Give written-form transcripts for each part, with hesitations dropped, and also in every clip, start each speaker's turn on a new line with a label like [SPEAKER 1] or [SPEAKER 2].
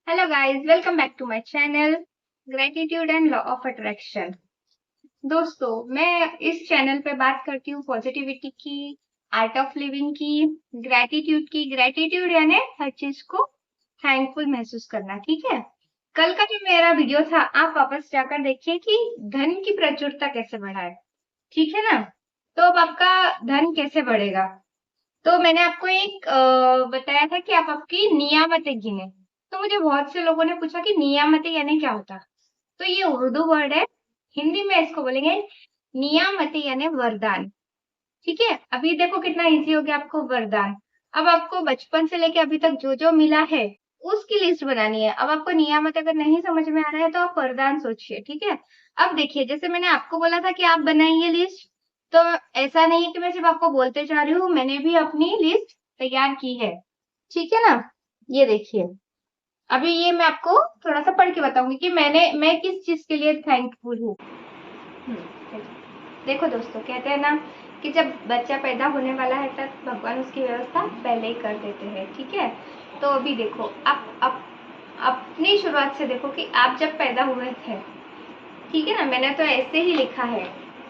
[SPEAKER 1] Hello guys, welcome back to my channel gratitude and law of attraction. दोस्तों, मैं इस channel पे बात करती हूँ पॉजिटिविटी की, आर्ट ऑफ लिविंग की, ग्रेटिट्यूड की। ग्रेटिट्यूड यानी हर चीज को थैंकफुल महसूस करना। ठीक है। कल का जो मेरा वीडियो था, आप वापस जाकर देखिए कि धन की प्रचुरता कैसे बढ़ाए। ठीक है ना। तो अब आपका धन कैसे बढ़ेगा। तो मैंने आपको एक बताया था कि आप आपकी नियामतें गिने। तो मुझे बहुत से लोगों ने पूछा कि नियामतें यानी क्या होता। तो ये उर्दू वर्ड है। हिंदी में इसको बोलेंगे नियामतें यानी वरदान। ठीक है। अभी देखो कितना इजी हो गया आपको वरदान। अब आपको बचपन से लेके अभी तक जो जो मिला है उसकी लिस्ट बनानी है। अब आपको नियामत अगर नहीं समझ में आ रहा है तो आप वरदान सोचिए। ठीक है। अब देखिए, जैसे मैंने आपको बोला था कि आप बनाइए लिस्ट। तो ऐसा नहीं है कि मैं सिर्फ आपको बोलते जा रही हूँ, मैंने भी अपनी लिस्ट तैयार की है। ठीक है ना। ये देखिए, अभी ये मैं आपको थोड़ा सा पढ़ के बताऊंगी कि मैं किस चीज के लिए थैंकफुल हूँ। देखो दोस्तों, कहते हैं ना कि जब बच्चा पैदा होने वाला है तब भगवान उसकी व्यवस्था पहले ही कर देते हैं। ठीक है। तो अभी देखो, आप अपनी शुरुआत से देखो कि आप जब पैदा हुए थे। ठीक है ना। मैंने तो ऐसे ही लिखा है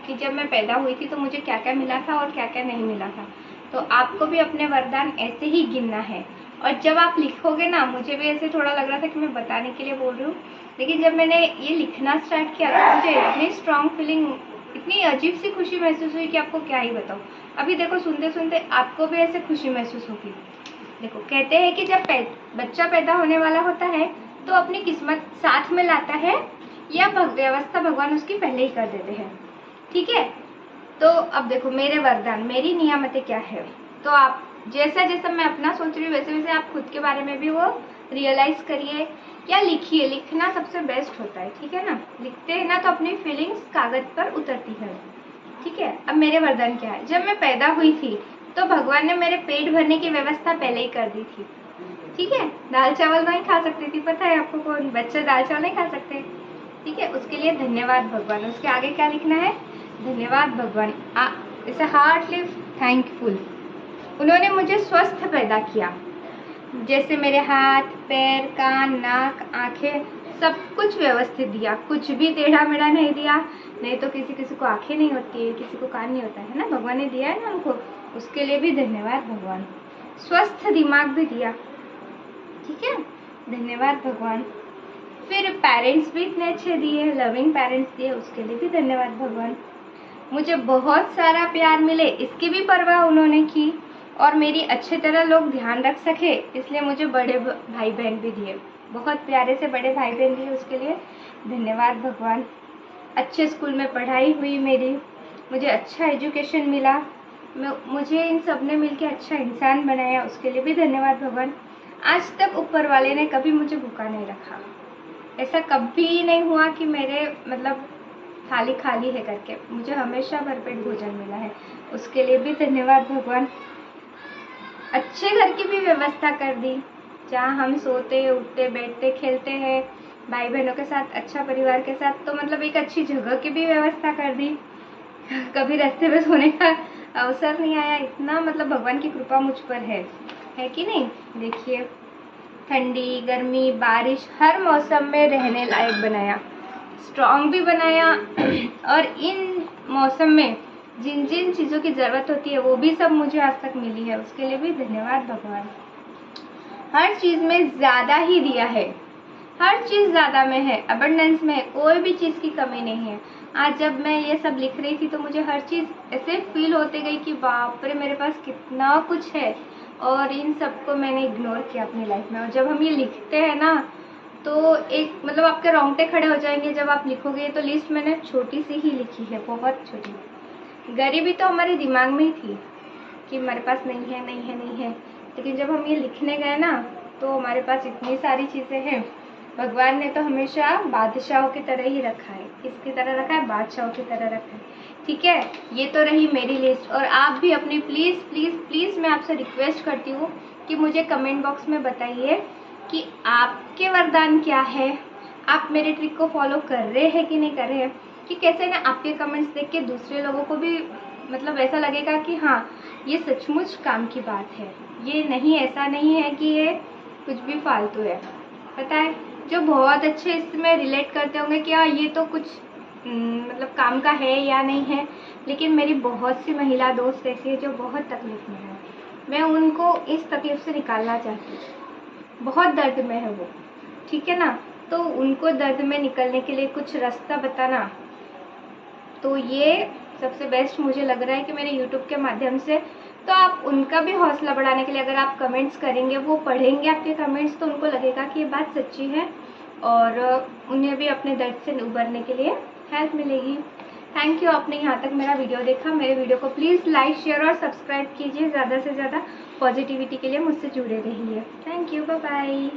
[SPEAKER 1] कि जब मैं पैदा हुई थी तो मुझे क्या क्या मिला था और क्या क्या नहीं मिला था। तो आपको भी अपने वरदान ऐसे ही गिनना है। और जब आप लिखोगे ना, मुझे भी ऐसे थोड़ा लग रहा था कि मैं बताने के लिए बोल रही हूँ, लेकिन जब मैंने ये लिखना स्टार्ट किया तो मुझे इतनी स्ट्रांग फीलिंग, इतनी अजीब सी खुशी महसूस हुई कि आपको क्या ही बताऊँ। अभी देखो, सुनते सुनते आपको भी ऐसे खुशी महसूस होगी। देखो, कहते हैं कि जब बच्चा पैदा होने वाला होता है तो अपनी किस्मत साथ में लाता है या व्यवस्था भगवान उसकी पहले ही कर देते हैं। ठीक है। तो अब देखो, मेरे वरदान, मेरी नियामतें क्या है। तो आप जैसा जैसा मैं अपना सोच रही हूँ वैसे वैसे आप खुद के बारे में भी वो रियलाइज करिए या लिखिए। लिखना सबसे बेस्ट होता है। ठीक है ना। लिखते हैं ना तो अपनी फीलिंग्स कागज पर उतरती है। ठीक है। अब मेरे वरदान क्या है। जब मैं पैदा हुई थी तो भगवान ने मेरे पेट भरने की व्यवस्था पहले ही कर दी थी। ठीक है। दाल चावल नहीं खा सकती थी, पता है आपको, कौन बच्चे दाल चावल नहीं खा सकते। ठीक है। उसके लिए धन्यवाद भगवान। उसके आगे क्या लिखना है, धन्यवाद भगवान। इसे हार्टली थैंकफुल। उन्होंने मुझे स्वस्थ पैदा किया। जैसे मेरे हाथ, पैर, कान, नाक, आंखें, सब कुछ व्यवस्थित दिया। कुछ भी टेढ़ा मेढ़ा नहीं दिया। नहीं तो किसी किसी को आंखें नहीं होती है, किसी को कान नहीं होता है ना। भगवान ने दिया है ना हमको, उसके लिए भी धन्यवाद भगवान। स्वस्थ दिमाग भी दिया। ठीक है। धन्यवाद भगवान। फिर पेरेंट्स भी इतने अच्छे दिए, लविंग पेरेंट्स दिए, उसके लिए भी धन्यवाद भगवान। मुझे बहुत सारा प्यार मिले, इसकी भी परवाह उन्होंने की। और मेरी अच्छे तरह लोग ध्यान रख सके, इसलिए मुझे बड़े भाई बहन भी दिए। बहुत प्यारे से बड़े भाई बहन दिए, उसके लिए धन्यवाद भगवान। अच्छे स्कूल में पढ़ाई हुई मेरी, मुझे अच्छा एजुकेशन मिला। मुझे इन सब ने मिलकर अच्छा इंसान बनाया, उसके लिए भी धन्यवाद भगवान। आज तक ऊपर वाले ने कभी मुझे भूखा नहीं रखा। ऐसा कभी नहीं हुआ कि मेरे मतलब थाली खाली है करके, मुझे हमेशा भरपेट भोजन मिला है, उसके लिए भी धन्यवाद भगवान। अच्छे घर की भी व्यवस्था कर दी, जहाँ हम सोते, उठते, बैठते, खेलते हैं भाई बहनों के साथ, अच्छा परिवार के साथ। तो मतलब एक अच्छी जगह की भी व्यवस्था कर दी। कभी रास्ते में सोने का अवसर नहीं आया। इतना मतलब भगवान की कृपा मुझ पर है कि नहीं। देखिए, ठंडी, गर्मी, बारिश, हर मौसम में रहने लायक बनाया, स्ट्रॉन्ग भी बनाया। और इन मौसम में जिन जिन चीज़ों की ज़रूरत होती है वो भी सब मुझे आज तक मिली है, उसके लिए भी धन्यवाद भगवान। हर चीज़ में ज़्यादा ही दिया है, हर चीज़ ज़्यादा में है, अबंडेंस में है, कोई भी चीज़ की कमी नहीं है। आज जब मैं ये सब लिख रही थी तो मुझे हर चीज़ ऐसे फील होते गई कि बाप रे, मेरे पास कितना कुछ है और इन सबको मैंने इग्नोर किया अपनी लाइफ में। और जब हम ये लिखते हैं ना तो एक मतलब आपके रोंगटे खड़े हो जाएंगे जब आप लिखोगे। तो लिस्ट मैंने छोटी सी ही लिखी है, बहुत छोटी। गरीबी तो हमारे दिमाग में ही थी कि हमारे पास नहीं है, नहीं है, नहीं है। लेकिन जब हम ये लिखने गए ना तो हमारे पास इतनी सारी चीज़ें हैं। भगवान ने तो हमेशा बादशाहों की तरह ही रखा है। किसकी तरह रखा है, बादशाहों की तरह रखा है। ठीक है। ये तो रही मेरी लिस्ट। और आप भी अपनी प्लीज़ प्लीज़ प्लीज़ मैं आपसे रिक्वेस्ट करती हूँ कि मुझे कमेंट बॉक्स में बताइए कि आपके वरदान क्या है, आप मेरे ट्रिक को फॉलो कर रहे हैं कि नहीं कर रहे हैं। कि कैसे ना आपके कमेंट्स देख के दूसरे लोगों को भी मतलब ऐसा लगेगा कि हाँ, ये सचमुच काम की बात है, ये नहीं, ऐसा नहीं है कि ये कुछ भी फालतू है। पता है, जो बहुत अच्छे इसमें रिलेट करते होंगे कि हाँ ये तो कुछ मतलब काम का है या नहीं है, लेकिन मेरी बहुत सी महिला दोस्त ऐसी है जो बहुत तकलीफ में है। मैं उनको इस तकलीफ से निकालना चाहती हूँ। बहुत दर्द में है वो, ठीक है ना, तो उनको दर्द में निकलने के लिए कुछ रास्ता बताना, तो ये सबसे बेस्ट मुझे लग रहा है कि मेरे YouTube के माध्यम से। तो आप उनका भी हौसला बढ़ाने के लिए अगर आप कमेंट्स करेंगे, वो पढ़ेंगे आपके कमेंट्स, तो उनको लगेगा कि ये बात सच्ची है और उन्हें भी अपने दर्द से उबरने के लिए हेल्प मिलेगी। थैंक यू, आपने यहाँ तक मेरा वीडियो देखा। मेरे वीडियो को प्लीज़ लाइक, शेयर और सब्सक्राइब कीजिए। ज़्यादा से ज़्यादा पॉजिटिविटी के लिए मुझसे जुड़े रहिए। Thank you, bye bye.